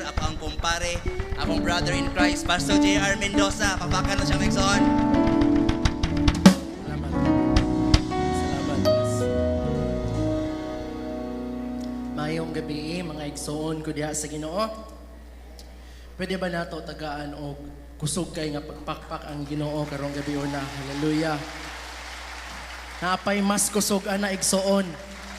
Ako ang kumpare, akong brother in Christ, Pastor J.R. Mendoza. Papakan na siyang nagsoon. Salamat. Salamat. Mayong gabi, mga igsoon ko diha sa Ginoo. Pwede ba nato tagaan og kusog kay nga pagpakpak ang Ginoo karong gabi una? Hallelujah. Naapay mas kusog ana igsoon.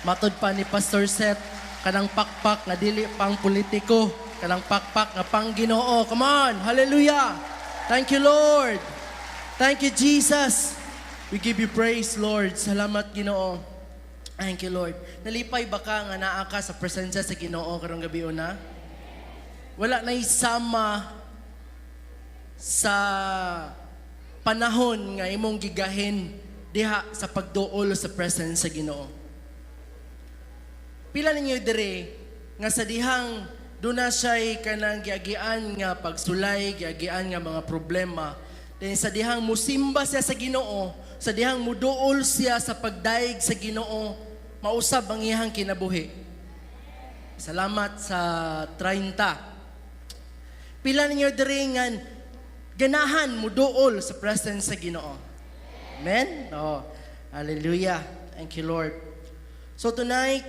Matod pa ni Pastor Seth, kanang pakpak nga dili pang politiko, kanang pakpak nga pang Ginoo. Come on, hallelujah. Thank you, Lord. Thank you, Jesus. We give you praise, Lord. Salamat, Ginoo. Thank you, Lord. Nalipay ba ka nga naa ka sa presensya sa Ginoo karong gabi una? Wala na isama sa panahon nga imong gigahin diha sa pagduol sa presence sa Ginoo. Pila ninyo dire nga sa dihang duna siya'y kanang giagian nga pagsulay, giagian nga mga problema. Then sa dihang musimba siya sa Ginoo, sa dihang muduol siya sa pagdaig sa Ginoo, mausab ang iyang kinabuhi. Salamat sa 30. Pila ninyo dire nga ganahan muduol sa presence sa Ginoo. Amen? Oh, hallelujah. Thank you, Lord. So tonight,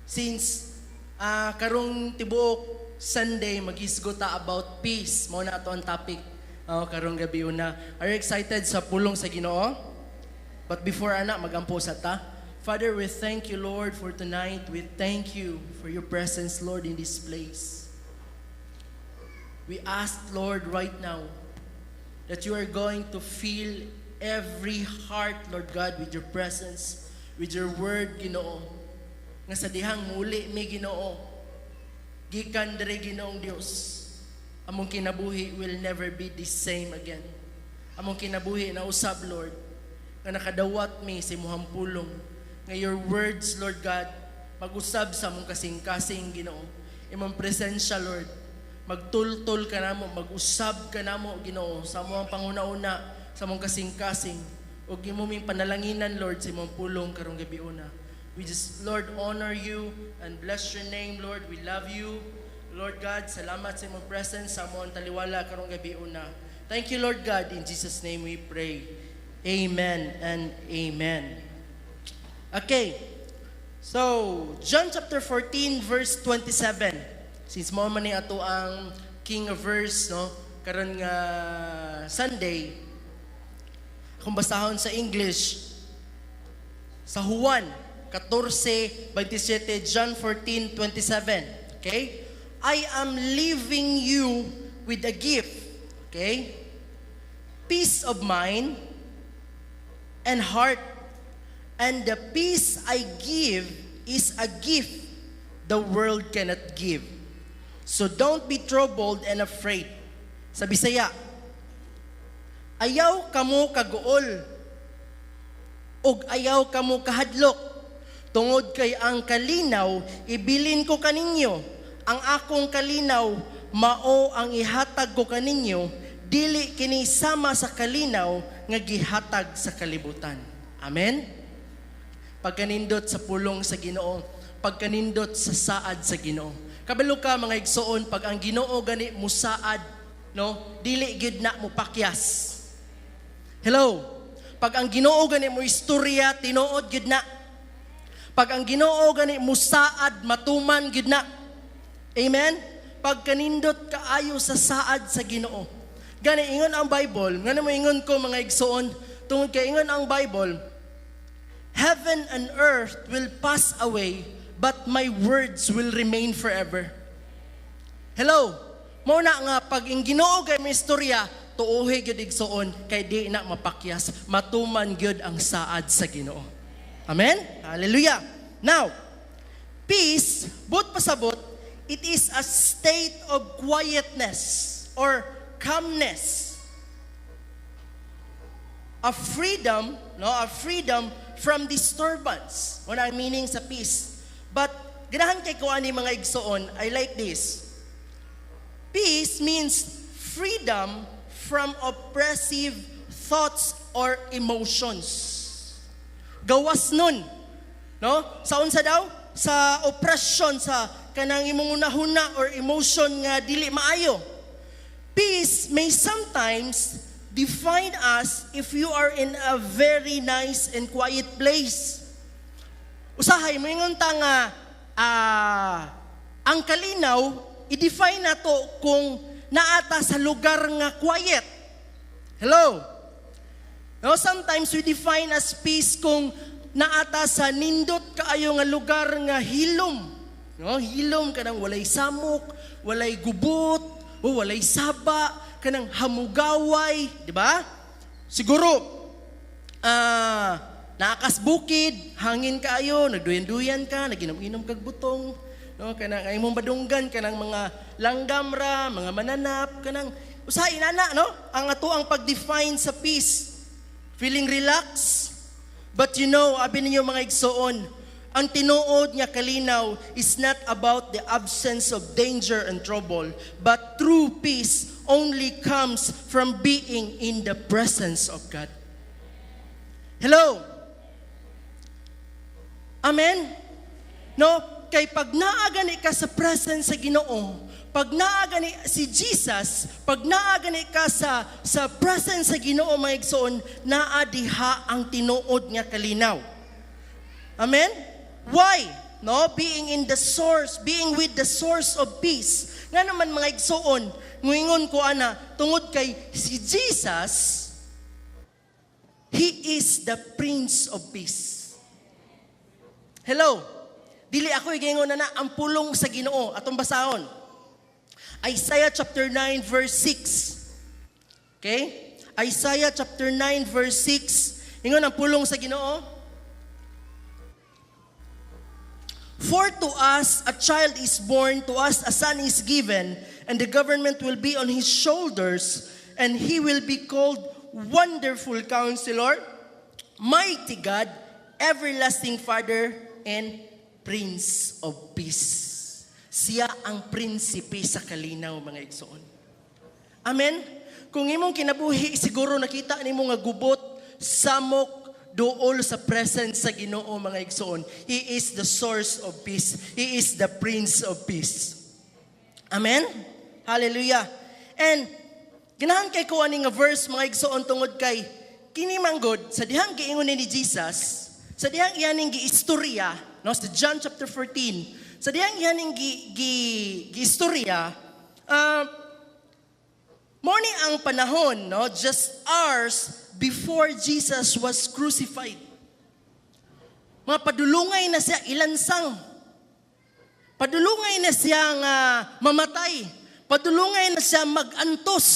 since karong tibuok Sunday, mag-isgota about peace. Mao na ato ang topic karong gabi una. Are you excited sa pulong sa Ginoo? But before ana, magampo sa ta. Father, we thank you, Lord, for tonight. We thank you for your presence, Lord, in this place. We ask, Lord, right now, that you are going to fill every heart, Lord God, with your presence, with your word, Ginoo. Nga sa dihang muli may Ginoo, gikan dire Ginoong Dios, among kinabuhi will never be the same again. Among kinabuhi na usab, Lord, nga nakadawat mi sa imong pulong, nga your words, Lord God, mag-usab sa among kasing-kasing Ginoo. Imong presensya, Lord, magtultol ka namo, mag-usab ka namo, Ginoo, sa among panguna-una, sa among kasing-kasing, ug imong panalanginan, Lord, sa imong pulong karong gabi una. We just, Lord, honor you and bless your name, Lord. We love you. Lord God, salamat sa imong presence sa among taliwala karong gabi una. Thank you, Lord God. In Jesus' name we pray. Amen and amen. Okay. So, John chapter 14, verse 27. Since mo man ni ato ang king of verse, no? Karon nga Sunday, kung basahon sa English, sa Juan 14:27, John 14:27. Okay? I am leaving you with a gift. Okay? Peace of mind and heart. And the peace I give is a gift the world cannot give. So don't be troubled and afraid. Sa Bisaya, ayaw kamo kaguol, ug ayaw kamo kahadlok. Tungod kay ang kalinaw, ibilin ko kaninyo. Ang akong kalinaw, mao ang ihatag ko kaninyo, dili kini sama sa kalinaw nga gihatag sa kalibutan. Amen? Pagkanindot sa pulong sa Ginoo, pagkanindot sa saad sa Ginoo. Kabalo ka mga igsoon, pag ang Ginoo gani mo saad, no, dili gid na mo pakyas. Hello? Pag ang Ginoo gani mo istorya, tinuod gid na. Pag ang Ginoo gani musaad, matuman gid na. Amen? Pag kanindot kaayo sa saad sa Ginoo. Gani ingon ang Bible, ngano mo ingon ko mga igsoon, tungod kay ingon ang Bible, heaven and earth will pass away, but my words will remain forever. Hello? Mao na nga pag ang Ginoo gay may istorya, tuohi gyud igsoon kay di na mapakyas, matuman gyud ang saad sa Ginoo. Amen? Hallelujah. Now, peace, but pasabot, it is a state of quietness or calmness. A freedom, no, a freedom from disturbance. What ang meaning sa peace. But, ganahan kay ko ani mga igsoon, I like this. Peace means freedom from oppressive thoughts or emotions. Gawas nun. No? Sa unsa daw? sa oppression sa kanang imong unahuna or emotion nga dili maayo. Peace may sometimes define us if you are in a very nice and quiet place. Usahay mo ingon ta nga ang kalinaw i-define nato kung naata sa lugar nga quiet. Hello. No, sometimes we define as peace kung naata sa nindot kaayo nga lugar nga hilom. No, hilom kanang walay samok, walay gubot, o walay saba, kanang hamugaway, di ba? Siguro naakas bukid, hangin kaayo, nagduyan-duyan ka, naginom-inom kag butong, no, kanang ay mong badunggan kanang mga langgamra, mga mananap, kanang usahay inana, no? Ang ato ang pag-define sa peace. Feeling relaxed? But you know, abi ninyo mga igsoon, ang tinuod nga kalinaw is not about the absence of danger and trouble, but true peace only comes from being in the presence of God. Hello? Amen? No? Kay pag naagani ka sa presence sa Ginoo, pag naagani si Jesus, pag naagani ka sa presence sa Ginoo mga igsoon, naadiha ang tinuod nga kalinaw. Amen? Why? No, being in the source, being with the source of peace. Nga naman mga igsoon, nguingon ko ana, tungod kay si Jesus, He is the Prince of Peace. Hello? Dili ako igingon na ang pulong sa Ginoo atong basahon. Isaiah chapter 9 verse 6. Okay? Isaiah chapter 9 verse 6. Ingon ang pulong sa Ginoo. For to us a child is born, to us a son is given, and the government will be on his shoulders, and he will be called Wonderful Counselor, Mighty God, Everlasting Father, and Prince of Peace. Siya ang prinsipe sa kalinaw, mga igsoon. Amen? Kung imong kinabuhi, siguro nakita nimo nga gubot, samok, dool sa presence sa Ginoo, mga igsoon. He is the source of peace. He is the Prince of Peace. Amen? Hallelujah. And ganahan kay ko ani nga verse, mga igsoon, tungod kay kini manggod sa dihang giingon ni Jesus, sa dihang iyaning giistorya, no, sa John chapter 14. Sa diyang yaning gi-istorya, morning ang panahon, no, just hours before Jesus was crucified. Mga padulungay na siya ilansang. Padulungay na siya nga mamatay. Padulungay na siya mag-antos.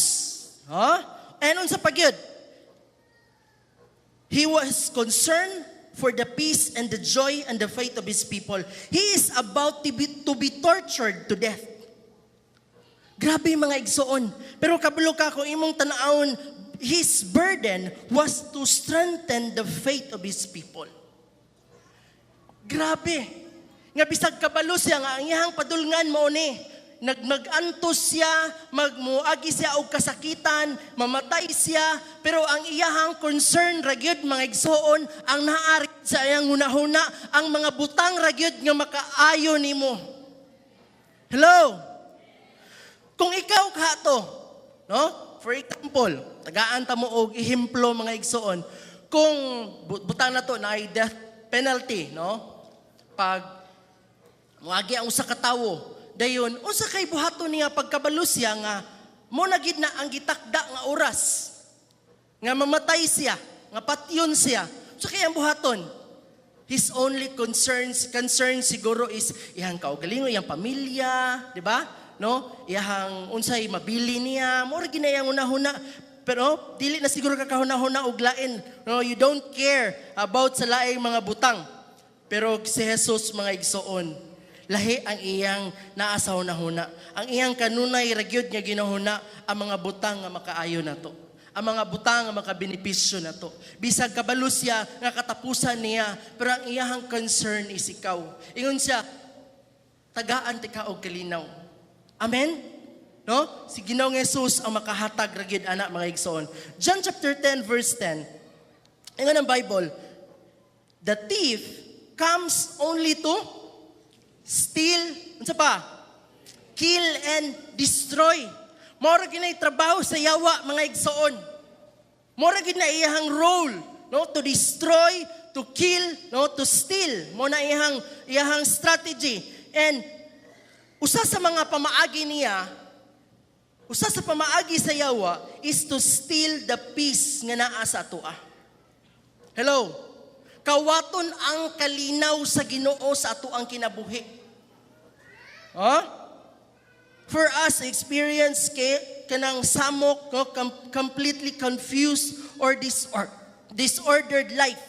Anon sa pagyod. He was concerned for the peace and the joy and the faith of His people. He is about to be tortured to death. Grabe mga igsoon. Pero kabalo ka kung imong tanawon, His burden was to strengthen the faith of His people. Grabe. Nga bisag kabalo siya nga ang iyang padulngan mo ni. Mag-antos siya, magmuagi siya og kasakitan, mamatay siya, pero ang iyahang concern ragyod mga igsoon, ang naari sa iyang hunahuna, ang mga butang ragyod nga makaayo nimo. Hello? Kung ikaw kato, no? For example, tagaan ta mo og ehemplo mga igsoon, kung butang na to na ay death penalty, no? Pag muagi ang usa ka tawo, dayon, unsa kay buhaton niya pagkabalo siya nga mo na gid na ang gitakda nga oras nga mamatay siya, nga patyon siya. So kay ang buhaton, his only concern siguro is iyang kaugalingon, iyang pamilya, di ba? No? Iyang unsay mabili niya, mo ra ginayang unahuna. Pero dili na siguro ka kahuna-huna og lain. No, you don't care about sa laing mga butang. Pero si Jesus mga igsoon, lahi ang iyang naasaw na huna. Ang iyang kanunay ragyod nga ginahuna ang mga butang nga makaayo nato. Ang mga butang nga makabenepisyo nato. Bisag kabalo siya nga katapusan niya, pero ang iyang concern is ikaw. Ingon siya, tagaan ti ka og kalinaw. Amen? No? Si Ginoong Jesus ang makahatag ragyod anak mga igsoon. John chapter 10 verse 10. Ingon ang Bible, the thief comes only to steal, unsa pa? Kill and destroy. Mora ginay trabaho sa yawa mga igsoon. Mora ginay iyang role, no, to destroy, to kill, no, to steal. Mo na iyang strategy. And usa sa mga pamaagi niya, usa sa pamaagi sa yawa is to steal the peace nga naa sa atoa. Hello. Kawaton ang kalinaw sa Ginoo sa atoang kinabuhi. For us, experience kanang samok, no, completely confused or disordered life.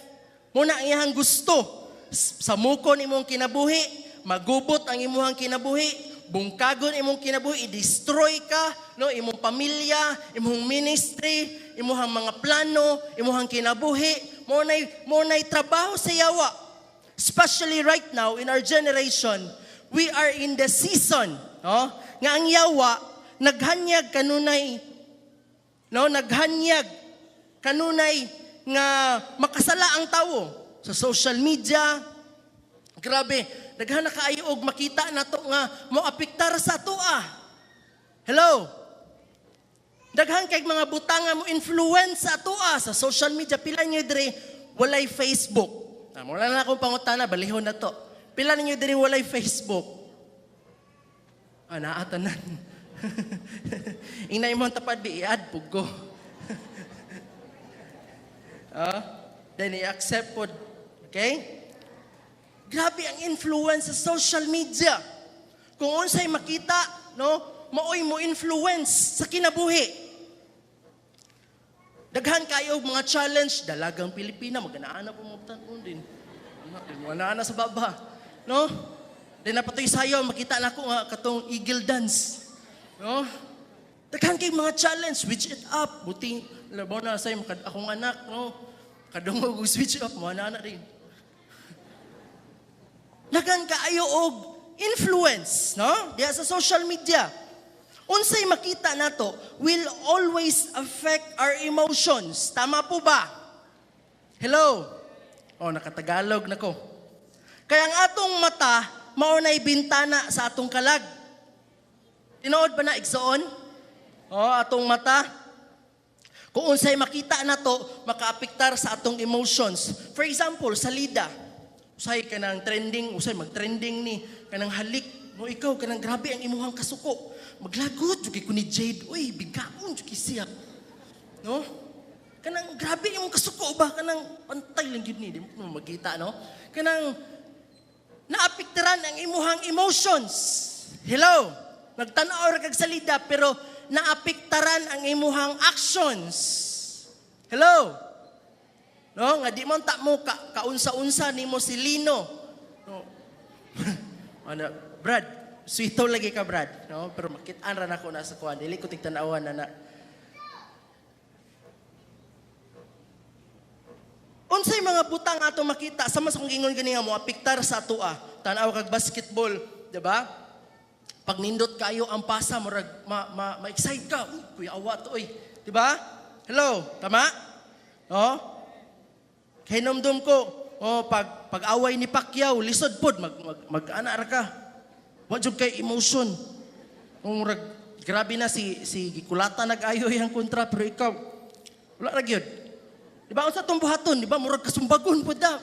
Muna ang iyang gusto. Samukon imong kinabuhi, magubot ang imong kinabuhi, bungkagon imong kinabuhi, i-destroy ka, no, imong pamilya, imong ministry, imong mga plano, imong kinabuhi, mo nay trabaho sa yawa. Especially right now in our generation, we are in the season, no, nga ang yawa naghanyag kanunay, no, naghanyag kanunay nga makasala ang tawo sa social media. Grabe, daghana kaayo og makita nato nga moapektar sa atoa. Hello. Daghan kay mga butang nga mo influence sa atoa sa social media. Pila niyo diri walay Facebook. Wala na akong pangutana, balihon na to. Pila niyo diri walay Facebook? Naatanan. Inay mo tapad biiad pugo. Then i-accept po. Okay? Grabe ang influence sa social media. Kung unsay makita, no, maoy mo influence sa kinabuhi. Daghan kayo mga challenge, dalagang Pilipina, maganaana po mo din. Maganaana sa baba. No? Then napatoy sayo, makita na ko nga katong eagle dance. No? Daghan kay mga challenge, switch it up. Buti, labaw na sa'yo, akong anak, no? Kadungog switch up, mga na rin. Daghan kaayo og influence, no? Diya sa social media. Unsay makita nato will always affect our emotions. Tama po ba? Hello? Nakatagalog na ko. Kaya ang atong mata, maunay bintana sa atong kalag. Tinood ba na igsoon? Atong mata. Kung unsay makita nato, makaapektar sa atong emotions. For example, sa lida. Usay ka ng trending, usay mag-trending ni, kanang halik. No, ikaw, kanang grabe ang imuhang kasuko. Maglagot, juki ko ni Jade. Uy, bigaon, juki siya. No? Kanang grabe yung kasuko ba? Kanang pantay lang yun ni. Di mo magkita, no? Kanang naapektaran ang imuhang emotions. Hello? Nagtanaw ra kag salida, pero naapektaran ang imuhang actions. Hello? No, nga di mo ta mo kaunsa-unsa nimo si Lino. No. Brad, sweeto lagi ka, Brad. No, pero makit-an ra nako na sa kuan. Dili ko tigtanawan na. Unsay mga butang ato makita sama sa kung ingon gani nga mo apektar sa atoa. Tan-aw kag basketball, di ba? Pag nindot kayo ang pasa mo ma-excite ka. Uy, kuya awa to, oy. Di ba? Hello, tama? No? Kay namdom ko, pag-away ni Pacquiao, lisod pod, mag-anar ka. Wajog kay emotion. Grabe na si Gikulata nag-ayo yung kontra, pero ikaw, wala ra gyud. Di ba, unsa tong buhaton, di ba, murag kasumbagon po da.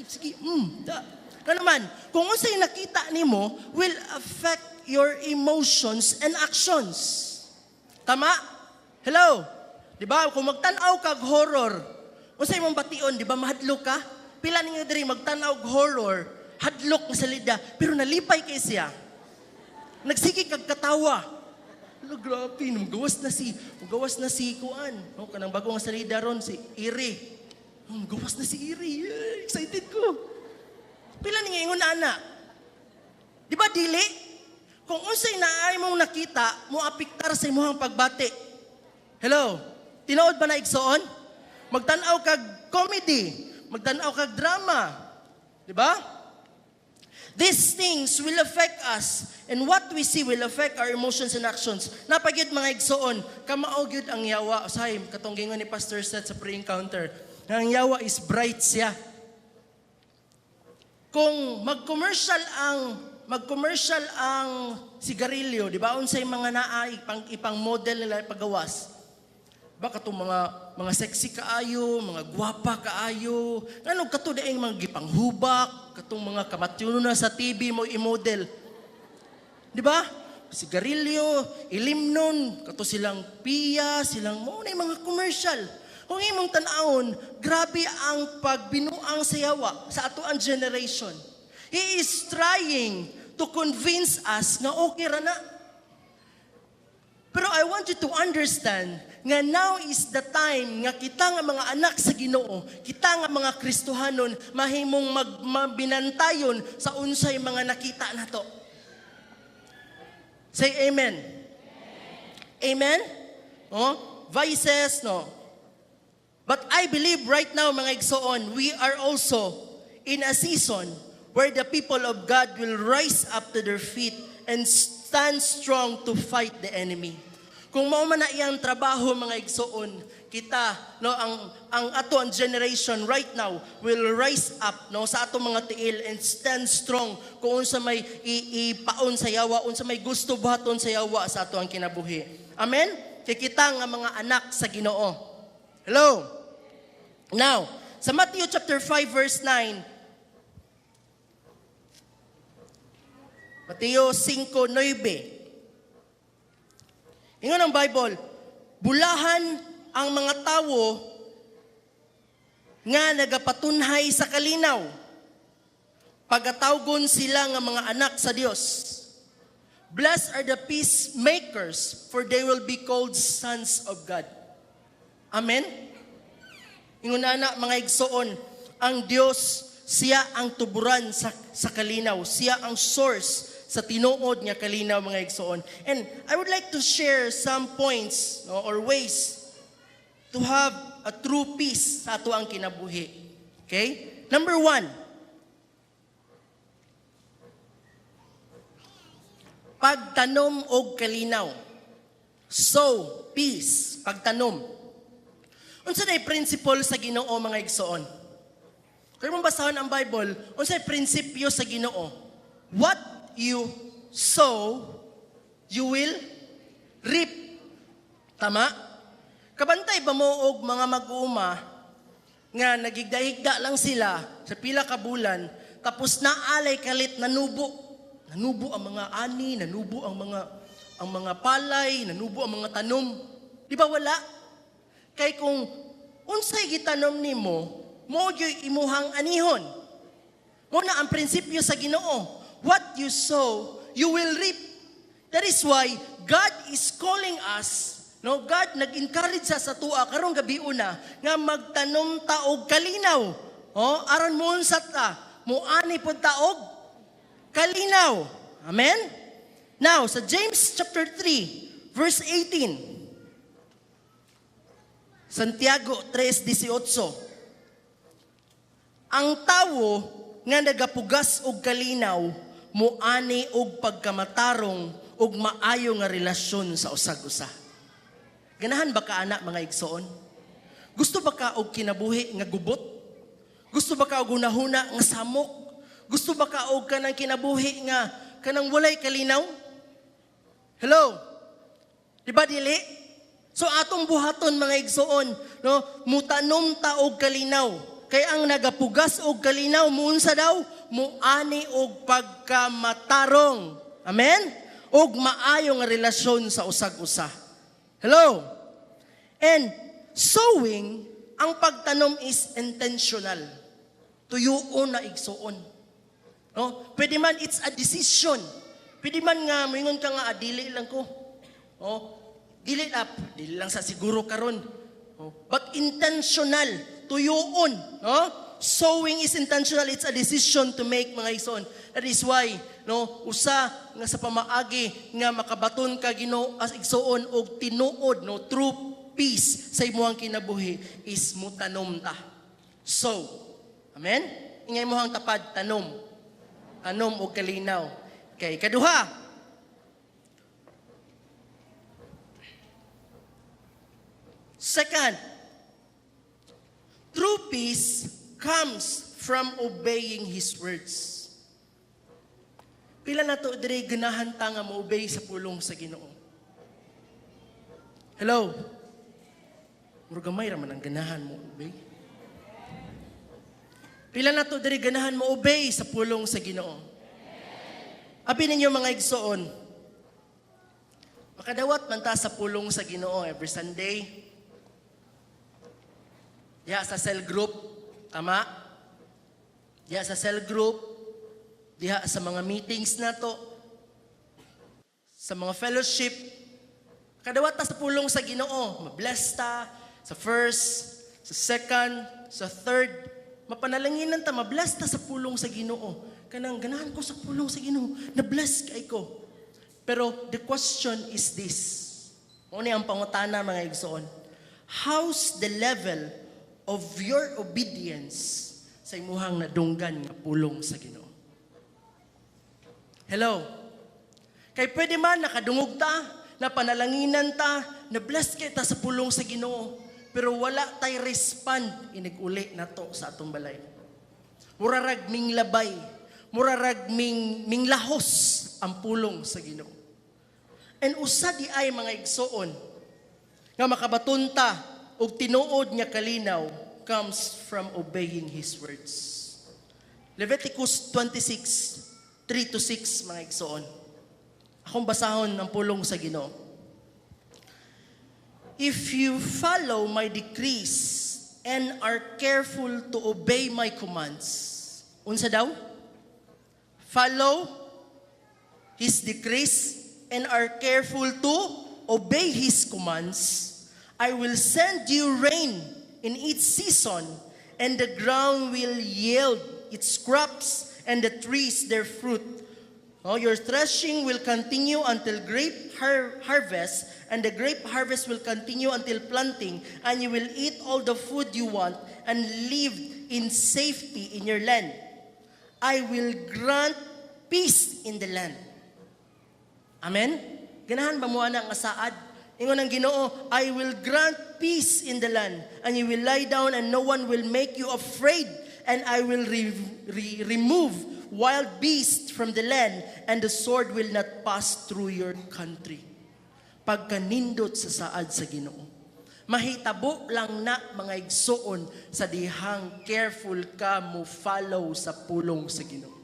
Sige, da. Kanaman, kung unsay nakita nimo will affect your emotions and actions. Tama? Hello? Di ba, kung magtanaw kag horror, unsay mong bation, di ba, mahadlok ka? Pila ninyo diri magtanaw og horror, hadlok nga salida, pero nalipay kay siya. Nagsigi kag katawa. Grabe, gawas na si Kuan. Kanang bagong salida ron, si Iri. Gawas na si Iri. Excited ko. Pila ninyo ingon ana? Di ba dili? Kung unsay naay mong nakita, mo apektar sa imong pagbati. Hello? Tinuod ba na igsoon? Magtanaw kag comedy, magtanaw kag drama. Di ba? These things will affect us, and what we see will affect our emotions and actions. Napagyud mga igsoon, kamao gyud ang yawa. Usahay, katong gingon ni Pastor Seth sa pre-encounter, ang yawa is bright siya. Kung mag-commercial ang mag-commercial ang sigarilyo, di ba? Unsay mga naa ipang model nila pagawas. Baka itong mga sexy kaayo, mga gwapa kaayo, ano kato daing mga gipanghubak, katong mga kamatyo na sa TV mo i-model. Di ba? Sigarilyo, ilimnon, kato silang piya, silang mo na mga commercial. Kung imong tanawon, grabe ang pagbinuang sayawa sa ato ang generation. He is trying to convince us nga okay ra na. Pero I want you to understand nga now is the time nga kita nga mga anak sa Ginoo, kita nga mga Kristohanon, mahimong mabinantayon sa unsay mga nakita nato. Say amen. Amen? Oh, vices, no? But I believe right now, mga igsoon, we are also in a season where the people of God will rise up to their feet and stand strong to fight the enemy. Kung mao man na iyang trabaho, mga igsoon, kita, no, ang ato ang generation right now will rise up, no, sa ato mga tiil and stand strong kung unsa may ipaon sa yawa, unsa may gusto buhaton sa yawa sa ato ang kinabuhi. Amen? Kay kita nga mga anak sa Ginoo. Hello? Now, sa Matthew chapter 5 verse 9, Mateo 5:9, ingon ang Bible, bulahan ang mga tawo nga nagapatunhay sa kalinaw, pagatawgon sila nga mga anak sa Dios. Blessed are the peacemakers, for they will be called sons of God. Amen? Ingon na mga igsoon, ang Dios, siya ang tuburan sa kalinaw. Siya ang source sa tinuod nga kalinaw, mga igsoon. And I would like to share some points, no, or ways to have a true peace sa ato ang kinabuhi. Okay? Number 1, pagtanom og kalinaw. Sow, peace, pagtanom. Unsa day principle sa Ginoo, mga igsoon? Kung mong basahon ang Bible, unsay prinsipyo sa Ginoo? What you sow, you will reap. Tama? Kabantay ba mo og mga mag-uuma nga nagigdahigda lang sila sa pila ka bulan, tapos naalay kalit nanubo. Nanubo ang mga ani, nanubo ang mga palay, nanubo ang mga tanom. Di ba wala? Kay kung unsay gitanom nimo, mo gyud imuhang anihon. Mo na ang prinsipyo sa Ginoo. What you sow, you will reap. That is why God is calling us, no, God nag-encourage sa tuwa karong gabi una nga magtanom ta og kalinaw. Oh, aron mo unsa ta, muani pud ta og kalinaw. Amen? Now, sa James chapter 3, verse 18. Santiago 3:18. Ang tawo nga nagapugas og kalinaw muani og pagkamatarong og maayo nga relasyon sa usag-usa. Ganahan ba ka, anak, mga igsoon? Gusto ba ka og kinabuhi nga gubot? Gusto ba ka og hunahuna nga samok? Gusto ba ka og kanang kinabuhi nga kanang walay kalinaw? Hello? Di ba dili? So atong buhaton, mga igsoon, no, mutanom ta og kalinaw. Kay ang nagapugas og kalinaw muunsa daw? Muani og pagkamatarong. Amen? Og maayo nga relasyon sa usag-usa. Hello? And sowing, ang pagtanom is intentional. Tuyuon na igsoon. No? Pwede man it's a decision. Pwede man nga moingon ka nga dili lang ko. Oh, dili lang sa siguro karon. Oh, but intentional, tuyuon, no? Sowing is intentional, it's a decision to make, mga igsoon. That is why, no, usa nga sa pamaagi nga makabaton ka Ginoo as igsoon og tinuod, no, true peace sa imong kinabuhi is mutanom ta. So, amen? Ingay mo hang tapad, tanom. Tanom og kalinaw. Okay, kaduha. Second, true peace comes from obeying His words. Pila na to dire ganahan ta nga mo-obey sa pulong sa Ginoo. Hello. Murag gamay ra man ang ganahan mo obey. Pila na to dire ganahan mo obey sa pulong sa Ginoo. Abi ninyo mga igsoon. Makadawat man ta sa pulong sa Ginoo every Sunday. Diha sa cell group, tama? Diha sa cell group, diha sa mga meetings nato, sa mga fellowship. Kadawat ta sa pulong sa Ginoo, mabless ta sa first, sa second, sa third. Mapanalanginan ta, mabless ta sa pulong sa Ginoo. Kanang ganahan ko sa pulong sa Ginoo, na-bless kay ko. Pero the question is this. Una ang pangutana mga igsoon. How's the level of your obedience sa imuhang nadunggan nga pulong sa Ginoo? Hello? Kay pwede man nakadungog ta, napanalanginan ta, na-bless kay ta sa pulong sa Ginoo, pero wala tay respond iniguli nato sa atong balay. Murarag ming labay, murarag ming lahos ang pulong sa Ginoo. And usa di ay mga igsoon nga makabatunta og tinuod nga kalinaw comes from obeying His words. Leviticus 26, 3-6 mga igsoon. Akong basahon ng pulong sa Ginoo. If you follow my decrees and are careful to obey my commands. Unsa daw? Follow His decrees and are careful to obey His commands. I will send you rain in its season, and the ground will yield its crops, and the trees their fruit. Your threshing will continue until grape harvest, and the grape harvest will continue until planting, and you will eat all the food you want and live in safety in your land. I will grant peace in the land. Amen? Ganahan ba mo ana nga saad? Ingon ang Ginoo, I will grant peace in the land, and you will lie down and no one will make you afraid, and I will remove wild beasts from the land, and the sword will not pass through your country. Pagkanindot sa saad sa Ginoo. Mahitabo lang na mga igsoon sa dihang careful ka mo follow sa pulong sa Ginoo.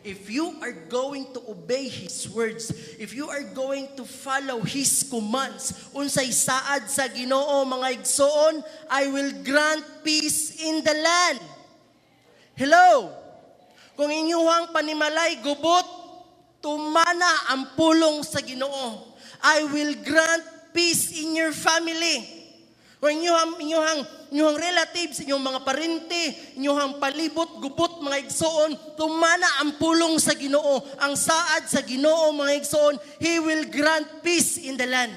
If you are going to obey His words, if you are going to follow His commands, unsay saad sa Ginoo mga igsoon, I will grant peace in the land. Hello? Kung inyuhang panimalay gubot, tumana ang pulong sa Ginoo. I will grant peace in your family. Kung inyuhang relatives, inyong mga parente, inyuhang palibot, gubot, mga igsoon, tumana ang pulong sa Ginoo. Ang saad sa Ginoo, mga igsoon, He will grant peace in the land.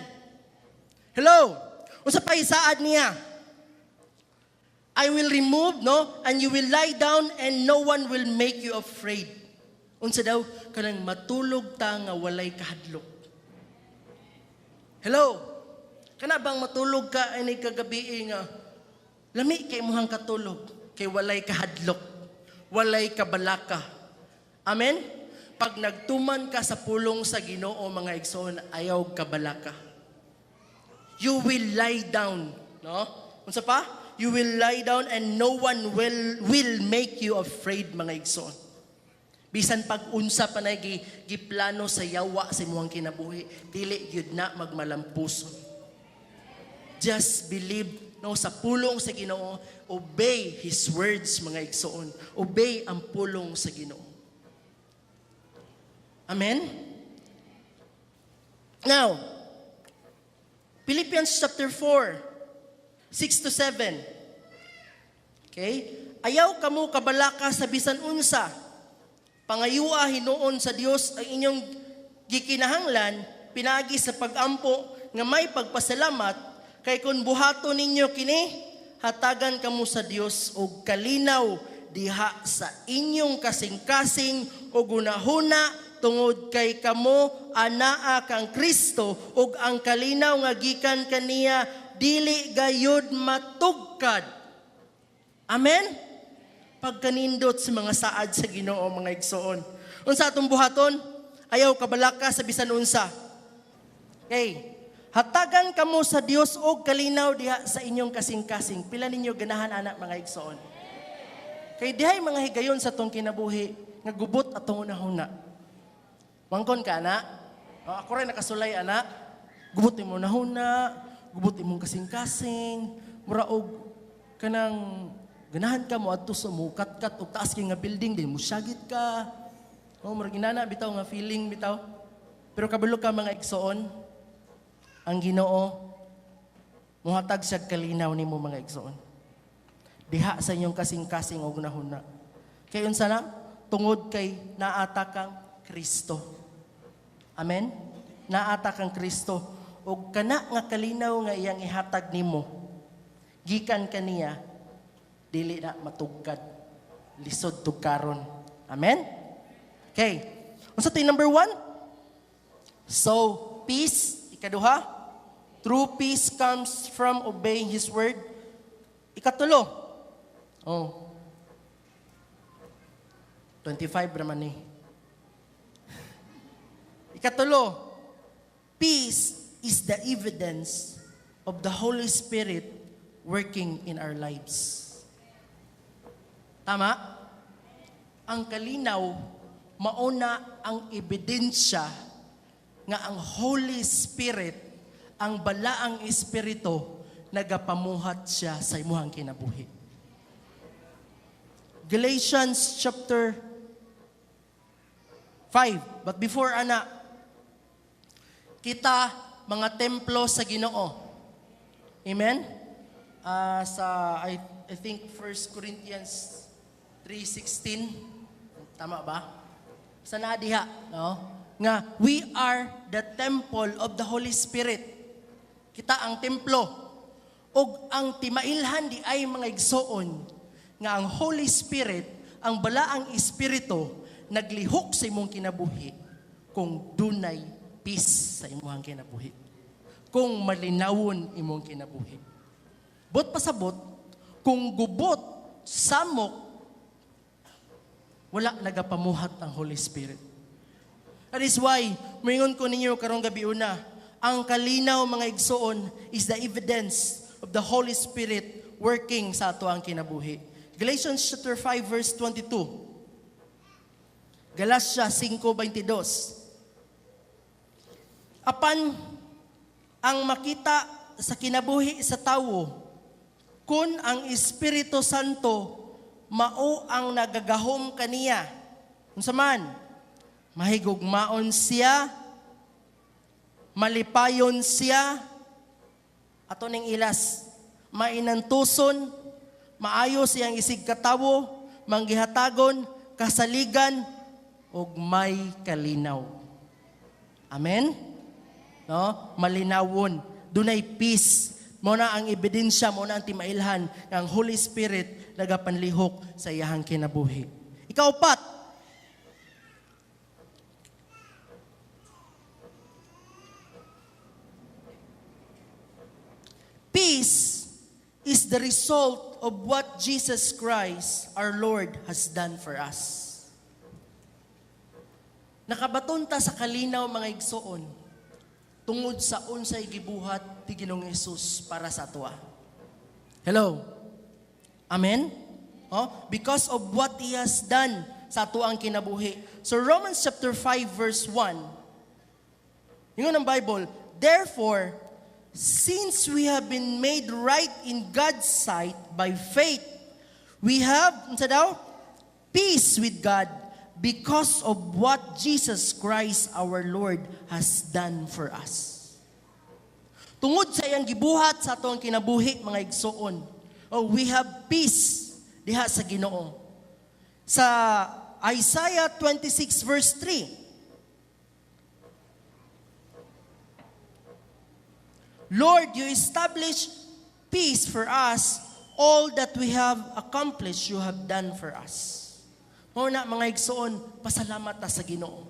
Hello? Unsa pa isaad niya? I will remove, and you will lie down and no one will make you afraid. Unsa daw? Kanang matulog ta nga walay kahadlok. Hello? Kana bang matulog ka ay kagabi nga lami kay muhang katulog kay walay kahadlok, walay kabalaka. Amen? Pag nagtuman ka sa pulong sa Ginoo mga igsoon, ayaw kabalaka. You will lie down, no? Unsa pa? You will lie down and no one will make you afraid mga igsoon. Bisan pag unsa pa na giplano sa yawa sa imong kinabuhi, dili gyud na magmalampuson. Just believe sa pulong sa Ginoo, obey His words mga igsoon. Obey ang pulong sa Ginoo. Amen? Now, Philippians chapter 4, 6-7. Okay? Ayaw kamo kabalaka sa bisan unsa. Pangayua hinuon sa Dios ang inyong gikinahanglan pinagi sa pagampo nga may pagpasalamat. Kay kung buhato ninyo kini, hatagan kamo sa Dios og kalinaw diha sa inyong kasing-kasing o gunahuna tungod kay kamo anaa kang Kristo ug ang kalinaw nga gikan kaniya dili gayud matugkad. Amen? Pagkanindot sa mga saad sa Ginoo mga igsoon. Unsa atong buhaton? Ayaw kabalaka sa bisan unsa. Okay. Hatagan kamo sa Dios og kalinaw diha sa inyong kasing-kasing. Pila ninyo ganahan anak mga igsoon. Kay dihay mga higayon sa tong kinabuhi nga gubot atong unahuna. Wangkon ka na? Ako rin nakasulay anak. Gubot imong unahuna, gubot imong kasing-kasing, mura og kanang ganahan ka mo adto sa mo kat-kat og taas kay nga building din mo syagit ka. Mura ginana bitaw nga feeling bitaw. Pero kabalo ka mga igsoon, ang Ginoo muhatag siya kalinaw nimo mga igsoon. Diha sa inyong kasing-kasing og nahuna. Kay unsa na? Tungod kay naata kang Kristo. Amen? Naata kang Kristo. Og kana nga kalinaw nga iyang ihatag nimo, gikan kaniya, dili na matugkad. Lisod tugkaron. Amen? Okay. Unsa tay number 1? So, peace. Ikaduha, true peace comes from obeying His word. Ikatulo, 25 raman eh. Ikatulo, peace is the evidence of the Holy Spirit working in our lives. Tama? Ang kalinaw, mauna ang ebidensya nga ang Holy Spirit, ang balaang Espiritu, nagapamuhat siya sa imuhang kinabuhi. Galatians chapter 5. But before ana, kita mga templo sa Ginoo. Amen? I think 1 Corinthians 3:16. Tama ba? Sa diha, no? Nga we are the temple of the Holy Spirit. Kita ang templo. Og ang timailhan di ay mga igsoon nga ang Holy Spirit, ang balaang Espiritu, naglihok sa imong kinabuhi kung dunay peace sa imong kinabuhi. Kung malinawon imong kinabuhi. Bot pasabot, kung gubot, samok, wala nagapamuhat ang Holy Spirit. That is why, moingon ko ninyo karong gabi una, ang kalinaw mga igsoon is the evidence of the Holy Spirit working sa ato ang kinabuhi. Galatians chapter 5 verse 22. Galatia 5:22. Apan ang makita sa kinabuhi sa tawo, kun ang Espiritu Santo mao ang nagagahom kaniya. Unsa man? Mahigugmaon siya, malipayon siya, ato ning ilas, mainantuson, maayo siyang isig katawo, manggihatagon, kasaligan, ug may kalinaw. Amen? No? Malinawon, dunay peace. Muna ang ebidensya, muna ang timailhan ng Holy Spirit nagapanlihok sa iyahang kinabuhi. Ikaapat, peace is the result of what Jesus Christ, our Lord, has done for us. Nakabaton ta sa kalinaw mga igsoon, tungod sa unsay gibuhat ti Ginoong Hesus para sa ato. Hello? Amen? Because of what He has done sa ato ang kinabuhi. So Romans chapter 5 verse 1, yung ang Bible, therefore, since we have been made right in God's sight by faith, we have, unsa daw? Peace with God because of what Jesus Christ our Lord has done for us. Tungod sa iyang gibuhat sa atong kinabuhi mga igsoon, we have peace diha sa Ginoo. Sa Isaiah 26 verse 3, Lord, you establish peace for us. All that we have accomplished, you have done for us. Muna mga igsoon, pasalamat ta sa Ginoo.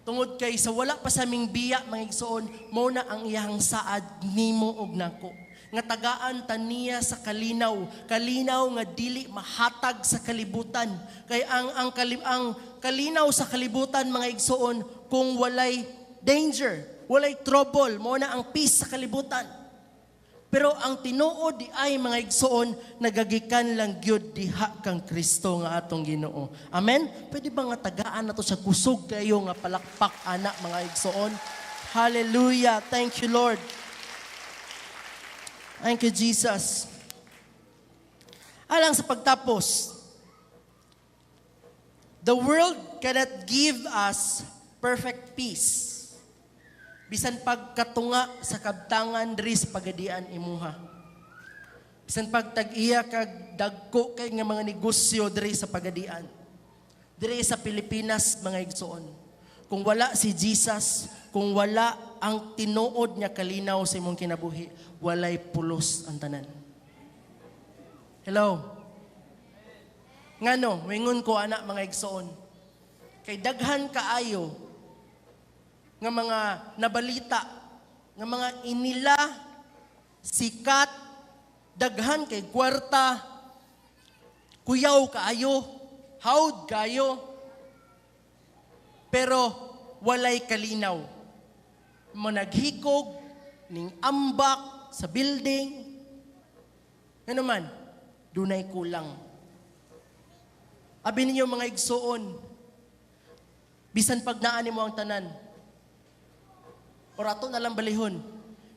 Tungod kay sa wala pa sa aming biya mga igsoon, muna ang iyang saad nimo og nako. nga tagaan taniya sa kalinaw, kalinaw nga dili mahatag sa kalibutan. Kay ang kalinaw sa kalibutan mga igsoon kung walay danger, walay trouble, mo na ang peace sa kalibutan. Pero ang tinuod di ay mga igsoon nagagikan lang gyud diha kang Kristo nga atong Ginoo. Amen. Pwede ba nga tagaan nato sa kusog kayo nga palakpak ana mga igsoon? Hallelujah. Thank you Lord. Thank you, Jesus. Alang sa pagtapos, the world cannot give us perfect peace. Bisan pagkatunga sa kabtangan diri sa pagadian imuha. Bisan pagtag-iya kag dagko kay nga mga negosyo diri sa pagadian. Diri sa Pilipinas, mga igsoon. Kung wala si Jesus, kung wala ang tinuod niya kalinaw sa imong kinabuhi, walay pulos ang tanan. Hello? Ngano, wingon ko anak mga igsoon. Kay daghan kaayo nga mga nabalita, nga mga inila, sikat, daghan kay kwarta, kuyaw kaayo, hawd kayo, pero walay kalinaw. Naghikog, ning ambak sa building. Ano man, dunay kulang. Abi ninyo mga igsoon, bisan pag naan mo ang tanan, or ato na lang balihon,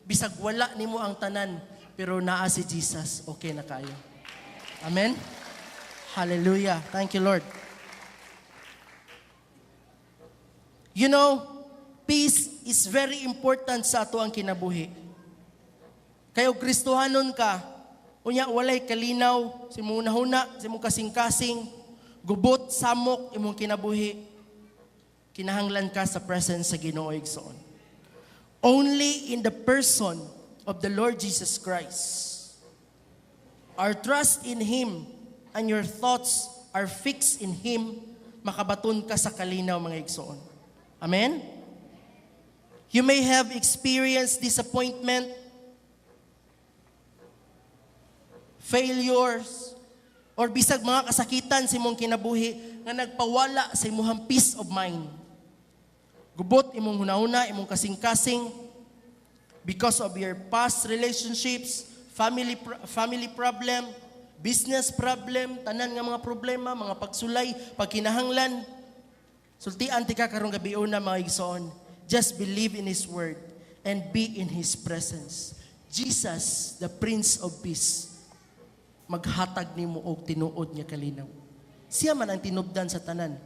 bisag wala nimo ang tanan, pero naa si Jesus, okay na kayo. Amen? Hallelujah. Thank you, Lord. You know, peace is very important sa ato ang kinabuhi. Kayo Kristohanon ka, unya walay kalinaw, si mong nahuna, si mong kasing-kasing, gubot, samok, imong kinabuhi, kinahanglan ka sa presence sa Ginoo igsoon. Only in the person of the Lord Jesus Christ. Our trust in Him and your thoughts are fixed in Him, makabaton ka sa kalinaw mga igsoon. Amen? You may have experienced disappointment, failures, or bisag mga kasakitan sa imong kinabuhi nga nagpawala sa imong peace of mind. Gubot imong hunahuna, imong kasing-kasing because of your past relationships, family problem, business problem, tanan nga mga problema, mga pagsulay, pagkinahanglan. Sultian ti ka karong gabi una mga igsoon. Just believe in His word and be in His presence. Jesus, the Prince of Peace, maghatag nimo og tinuod niya kalinaw. Siya man ang tinubdan sa tanan.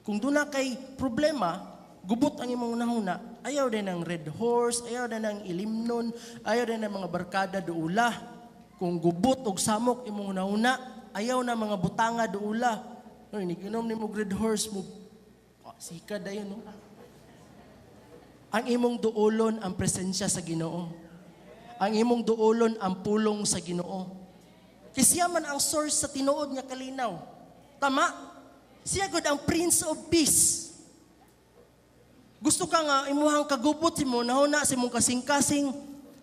Kung doon na kay problema, gubot ang imong unahuna, ayaw din ng red horse, ayaw din ng ilimnon, ayaw din ng mga barkada doula. Kung gubot og samok imong unahuna, ayaw na mga butanga doula. No, iniginom nimo red horse mo. Sika dayon no. Ang imong duolon ang presensya sa Ginoo. Ang imong duolon ang pulong sa Ginoo. Kasi siya man ang source sa tinuod niya kalinaw. Tama? Siya gud ang Prince of Peace. Gusto ka nga imuhang kagubot si mo nahuna si mong kasing-kasing,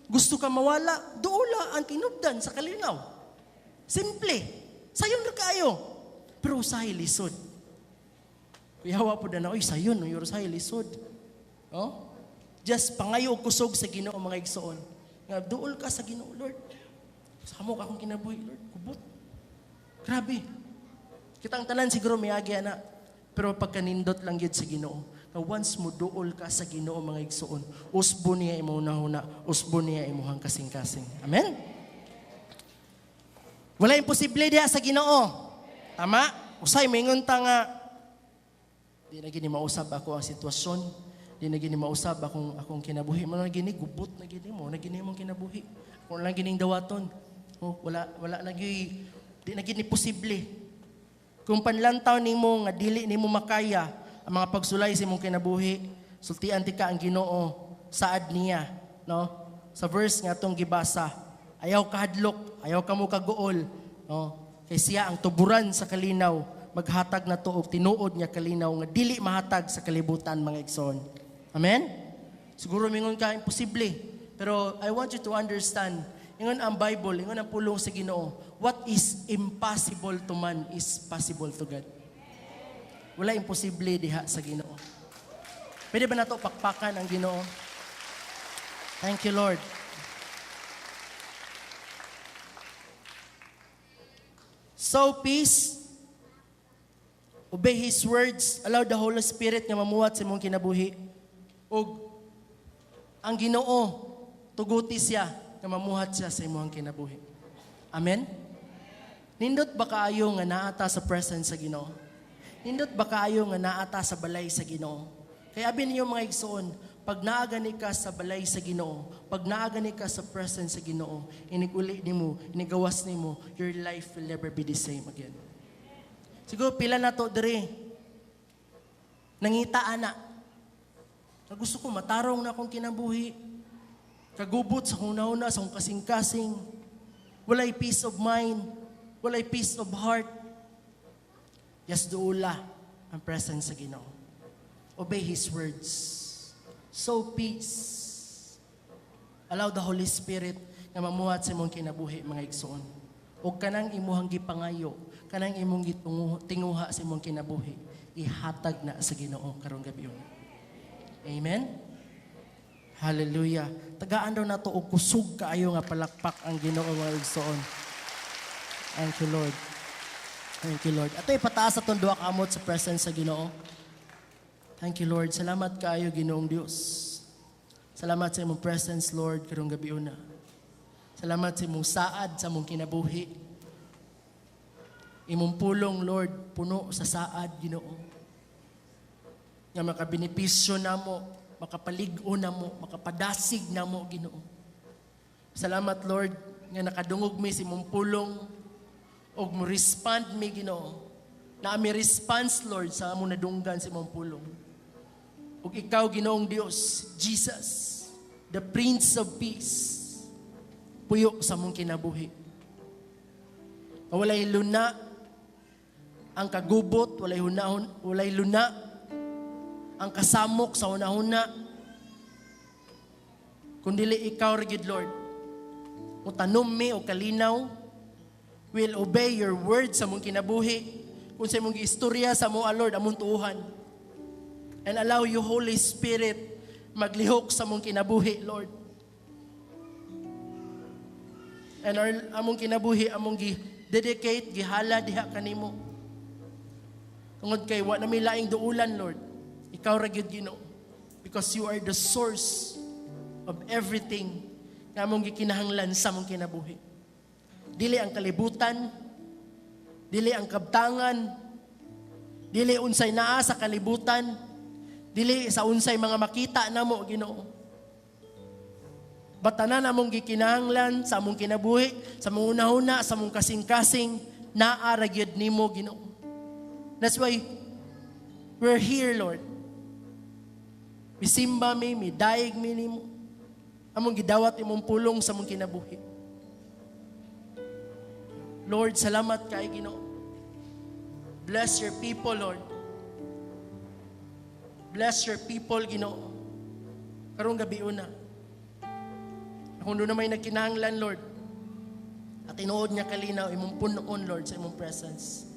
gusto ka mawala, duula ang tinubdan sa kalinaw. Simple. Sayon ra kayo. Pero usahay lisod. Kuyawa po na oy sayon no your usahay lisod. Oh? Just pangayo og kusog sa Ginoo mga igsoon. Nga duol ka sa Ginoo, Lord. Samo ka akong kinabuhi, Lord. Kubot. Grabe. Kitang tanan siguro miagi ana. Pero pagkanindot lang yun sa Ginoo. Na once mo duol ka sa Ginoo mga igsoon, usbo niya imo nahuna, usbo niya imuhang kasing-kasing. Amen? Wala imposible diha sa Ginoo. Tama? Usay mingon ta nga di na gini mausab ako ang sitwasyon, di na gini mausab akong kinabuhi. Mo na gini gubot na gini mo, na gini mong kinabuhi. Kung lang gining dawaton. Oh, wala na di na gini posible. Kung panlantaw nimo nga dili nimo makaya ang mga pagsulay sa imong kinabuhi, sultian ti ka ang Ginoo saad niya, no? Sa verse nga atong gibasa, ayaw kahadlok, ayaw kamo kaguol, no? Kay siya ang tuburan sa kalinaw, maghatag na to og tinuod niya kalinaw nga dili mahatag sa kalibutan mga igsoon. Amen? Siguro mingon ka imposible, pero I want you to understand, Ingon ang Bible, ingon ang pulong sa Ginoo, what is impossible to man is possible to God. Wala imposible diha sa Ginoo. Pwede ba nato pakpakan ang Ginoo? Thank you, Lord. So peace, obey His words, allow the Holy Spirit nga mamuhat sa imong kinabuhi. O ang Ginoo, tuguti siya nga mamuhat siya sa imong kinabuhi. Amen? Nindot ba kaayo nga naata sa presence sa Ginoo? Nindot ba kaayo nga naata sa balay sa Ginoo? Kaya abin niyo mga igsoon, pag naagani ka sa balay sa Ginoo, pag naagani ka sa presence sa Ginoo, iniguli nimo, inigawas nimo, your life will never be the same again. Siguro pila na to dire. Nangita ana. Na gusto ko matarong na akong kinabuhi. Kagubot sa hunahuna, sa akong kasing-kasing. Walay peace of mind. Walay peace of heart. Yes, doula ang presence sa Ginoo. Obey His words. So peace. Allow the Holy Spirit na mamuhat sa imong kinabuhi, mga igsoon. O kanang imuhang gipangayo, kanang imong tinguha sa imong kinabuhi, ihatag na sa Ginoo karong gabi. Amen? Hallelujah. Tagaan daw na to o kusog kaayo nga palakpak ang Ginoo, mga igsoon. Thank you, Lord. Thank you, Lord. Ato ipataas atong duha ka amot sa presence sa Ginoo. Thank you, Lord. Salamat kaayo, Ginoong Dios. Salamat sa imong presence, Lord, karong gabi una. Salamat sa imong saad sa imong kinabuhi. Imong pulong, Lord, puno sa saad, Ginoo. Nga makabenepisyo namo, makapaligo namo, makapadasig namo, Ginoo. Salamat, Lord, nga nakadungog mi sa imong pulong og mo respond mi, Ginoo. Na ami response, Lord, sa among nadunggan sa imong pulong. Ug ikaw, Ginoong Dios, Jesus, the Prince of Peace, puyo sa mong kinabuhi. Walay luna ang kagubot, walay luna ang kasamok sa una-una. Kundili ikaw, rigid Lord, mutanom mi o kalinaw, will obey your word sa mong kinabuhi. Kung sa mong istorya sa mo, Lord, among tuuhan. And allow you, Holy Spirit, maglihok sa mong kinabuhi, Lord. And among kinabuhi, among gi-dedicate, gihala diha kanimo. Tungod kay wa na may laing duulan, Lord. Ikaw ra gyud, Ginoo. Because you are the source of everything nga among gikinahanglan sa mong kinabuhi. Dili ang kalibutan, dili ang kabtangan, dili unsay naa sa kalibutan, dili sa unsay mga makita namo, Ginoo. Batanan among gikinahanglan sa among kinabuhi, sa mga una-una, sa among kasing-kasing, naa ra gyud nimo, Ginoo. That's why we're here, Lord. Misimba mi, midayeg mi nimo. Among gidawat imong pulong sa among kinabuhi. Lord, salamat kay Ginoo. Bless your people, Lord. Bless your people, Ginoo. Karong gabi una. Kung doon na may nagkinahanglan, Lord, at tinuod niya kalinaw, imong punoon, Lord, sa imong presence.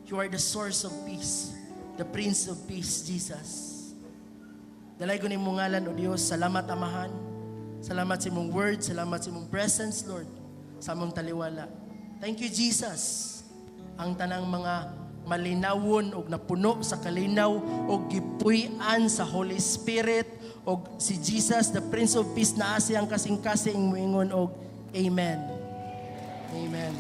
You are the source of peace, the Prince of Peace, Jesus. Dalay ko ni mong ngalan, O Diyos, salamat, Amahan. Salamat sa imong word, salamat sa imong presence, Lord, sa among taliwala. Thank you, Jesus. Ang tanang mga malinawon og napuno sa kalinaw og gipuy-an sa Holy Spirit og si Jesus, the Prince of Peace, na asiyang kasing-kasing moingon og Amen. Amen.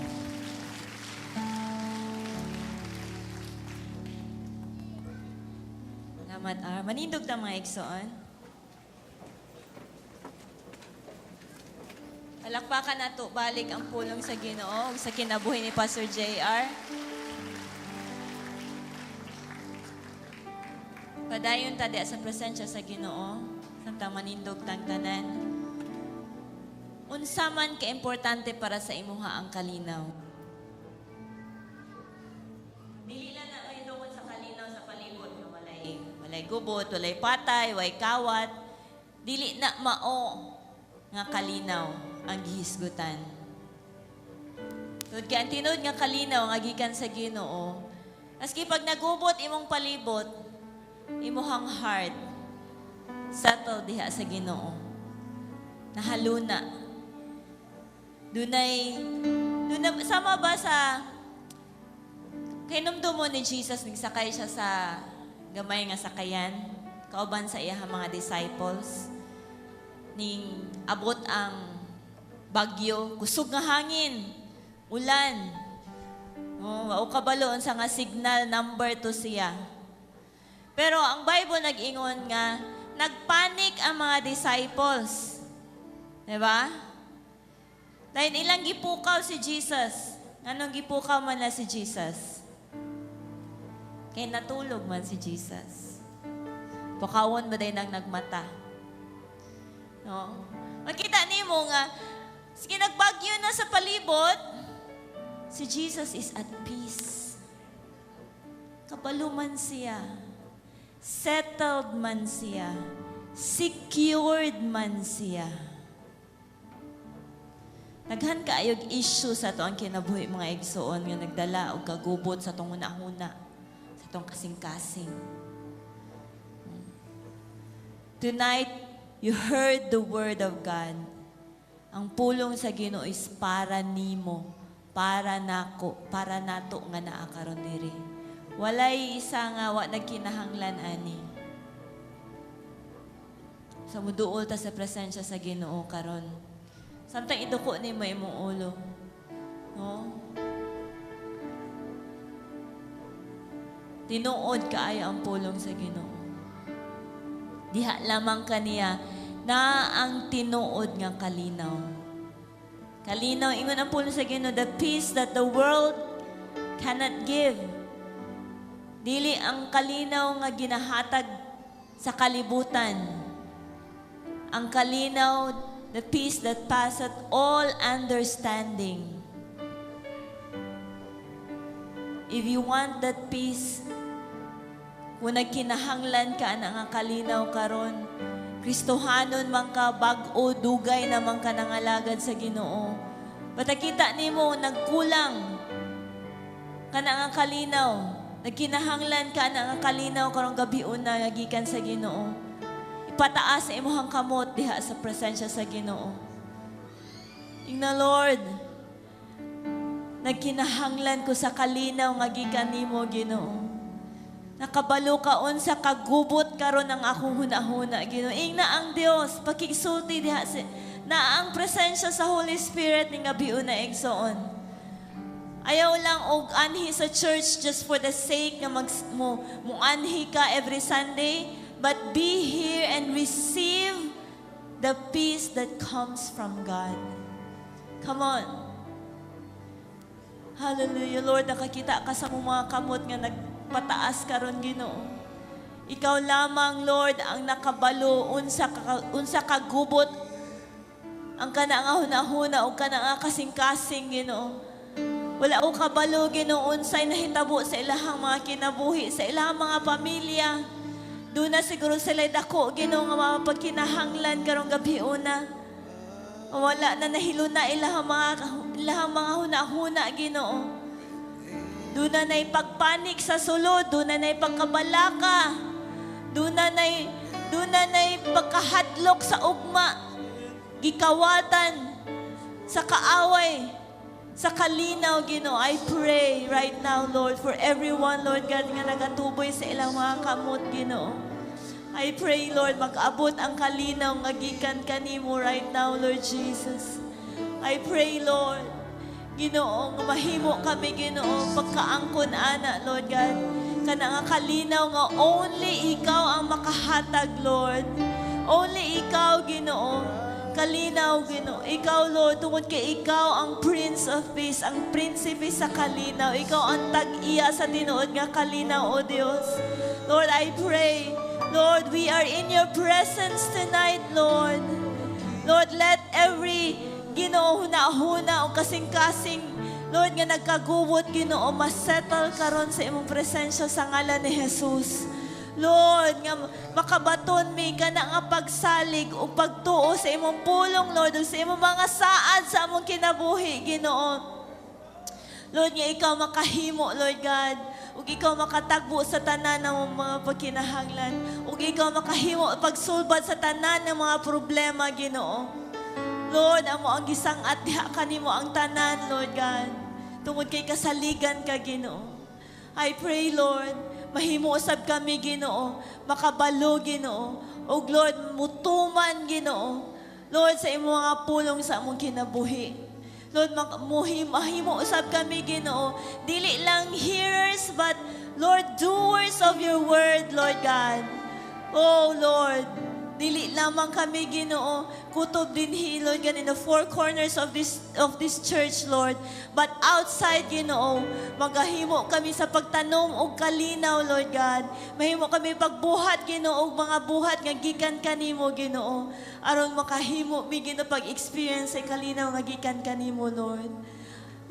Salamat, manindog ta mga igsoon. Palakpakan nato balik ang pulong sa Ginoo ug sa kinabuhi ni Pastor JR. Padayon ta diha sa presensya sa Ginoo, samtang manindog tang tanan. Unsa man ka importante para sa imuha ang kalinaw? Dili na may dungon sa kalinaw sa palibot nga walay gubot, walay patay, walay kawat. Dili na mao nga kalinaw. ang gihisgutan. Tungod kay ang tinud nga kalinaw nga gikan sa Ginoo. Maski pag nagubot imong palibot, imuhang heart settle diha sa Ginoo. Nahaluna. Dunay sama ba sa kinumdum mo ni Jesus nagsakay siya sa gamay nga sakayan kauban sa iyang mga disciples ning abot ang bagyo, kusog nga hangin, ulan. O kabaloon sa nga signal number 2 siya. Pero ang Bible nag-ingon nga nagpanik ang mga disciples. Diba? Dahil ilang gipukaw si Jesus. Anong gipukaw man na si Jesus? Kaya natulog man si Jesus. Pukawon ba dahil nang nagmata? No? Makita niyo mo nga, sige nagbagyo na sa palibot, si Jesus is at peace. Kabaluman siya. Settled man siya. Secured man siya. Naghan kaayog issue sa to ang kinabuhi mga igsoon nga nagdala og kagubot sa tong una-una, sa tong kasing-kasing. Tonight, you heard the word of God. Ang pulong sa Ginoo is para nimo, para nako, para nato nga naa karon diri. Walay isa nga wa nagkinahanglan ani. Sa muduol ta sa presensya sa Ginoo karon. Samtang iduko ni mo imong ulo. No? Tinuod kaayo ang pulong sa Ginoo. Diha lamang kaniya na ang tinuod nga kalinaw. Kalinaw, ingon ang pulong sa Ginoo, the peace that the world cannot give. Dili ang kalinaw nga ginahatag sa kalibutan. Ang kalinaw, the peace that passeth all understanding. If you want that peace, kung nagkinahanglan ka na nga kalinaw karon, Kristohanon man ka, bag-o, dugay naman ka nangalagad sa Ginoo. Patakita nimo nagkulang ka na nga kalinaw, nagkinahanglan ka na nga kalinaw karong gabi una gikan sa Ginoo. Ipataas sa imuhang kamot diha sa presensya sa Ginoo. Ingna Lord, nagkinahanglan ko sa kalinaw nga gikan nimo Ginoo. Nakabalo ka unsa kagubot karon ang akong hunahuna Ginoo. Ingna ang Dios pakisulti diha na ang presensya sa Holy Spirit ning gabi una igsoon. Ayaw lang og anhi sa church just for the sake nga mo anhi ka every Sunday, but be here and receive the peace that comes from God. Come on. Hallelujah, Lord. Nakakita ka sa mga kamot nga nagpataas karon Ginoo. Ikaw lamang, Lord, ang nakabalo unsa kagubot ang kana nga hunahuna o kana nga kasing-kasing Ginoo. Wala o kabalo Ginoo unsay nahitabo sa ilahang mga kinabuhi, sa ilahang mga pamilya. Doon na siguro sila dako, Ginoo, nga mapagkinahanglan karong gabi una. Wala na nahiluna ilahang mga huna-huna, Ginoo. Doon na pagpanik sa sulod, doon na pagkabalaka, doon na pagkahadlok sa ugma, gikawatan, sa kaaway, sa kalinaw, Ginoo. I pray right now, Lord, for everyone, Lord God, nga nagatuboy sa ilang mga kamot, Ginoo. I pray, Lord, mag-abot ang kalinaw nga gikan kanimo right now, Lord Jesus. I pray, Lord, Ginoo, nga mahimo kami, Ginoo, pagkaangkon ana, Lord God. Kana nga kalinaw nga only ikaw ang makahatag, Lord. Only ikaw, Ginoo. Kalinaw, Ginoo. Ikaw, Lord, tungod kay ikaw ang Prince of Peace, ang prinsipe sa kalinaw. Ikaw ang tag-iya sa tinuod nga kalinaw, O Diyos. Lord, I pray, Lord, we are in your presence tonight, Lord. Lord, let every, Ginoo, huna-huna o kasing-kasing, Lord, nga nagkagubot, Ginoo, masettle karon sa imong presensya sa ngalan ni Jesus. Lord, nga makabaton mi ka na nga pagsalig o pagtuo sa imong pulong, Lord, ug sa imong mga saad sa among kinabuhi, Ginoo. Lord, nga ikaw makahimo, Lord God. Ug ikaw makatagbo sa tanan ng mga pagkinahanglan. Ug ikaw makahimo pagsulbad sa tanan ng mga problema, Ginoo. Lord, amo ang gisang at diha kanimo ang tanan, Lord God. Tungod kay kasaligan ka, Ginoo. I pray, Lord, mahimo usab kami, Ginoo, makabalo, Ginoo. O Lord, mutuman, Ginoo. Lord, sa imong mga pulong sa among kinabuhi. Lord, mahimo usab kami, Ginoo. Dili lang hearers, but Lord, doers of your word, Lord God. Oh, Lord, dili lamang kami, Ginoo, kutob dinhi, Lord God, in the four corners of this church, Lord. But outside, Ginoo, magahimo kami sa pagtanom og kalinaw, Lord God. Mahimo kami pagbuhat, Ginoo, og mga buhat nga gikan kanimo, Ginoo. Aron makahimo mi, Ginoo, pag-experience sa kalinaw nga gikan kanimo, Lord.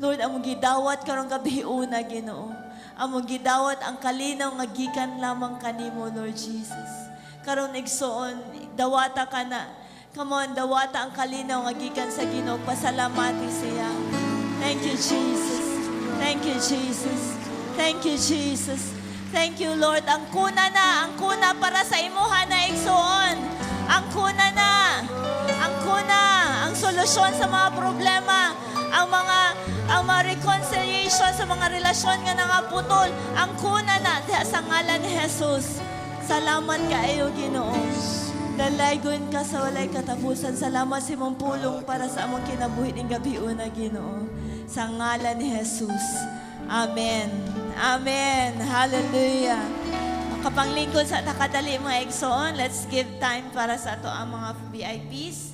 Lord, among gidawat karong gabi una, Ginoo. Among gidawat ang kalinaw nga gikan lamang kanimo, Lord Jesus. Karon igsoon, dawata ka na. Come on, dawata ang kalinaw nga gikan sa Ginoo. Pasalamati siya. Thank you, Jesus. Thank you, Jesus. Thank you, Jesus. Thank you, Lord. Ang kuna para sa imuha na igsoon. Ang kuna na. Ang kuna, ang solusyon sa mga problema, ang mga reconciliation sa mga relasyon nga nangaputol. Ang kuna na diha sa ngalan ni Jesus. Salamat kaayo, Ginoo. Dalaygon ka sa walay katapusan. Salamat sa imong pulong para sa among kinabuhi ning gabi una, Ginoo. Sa ngalan ni Jesus. Amen. Amen. Hallelujah. Kapanglingkod sa takadali mga igsoon, let's give time para sa ato ang mga VIPs.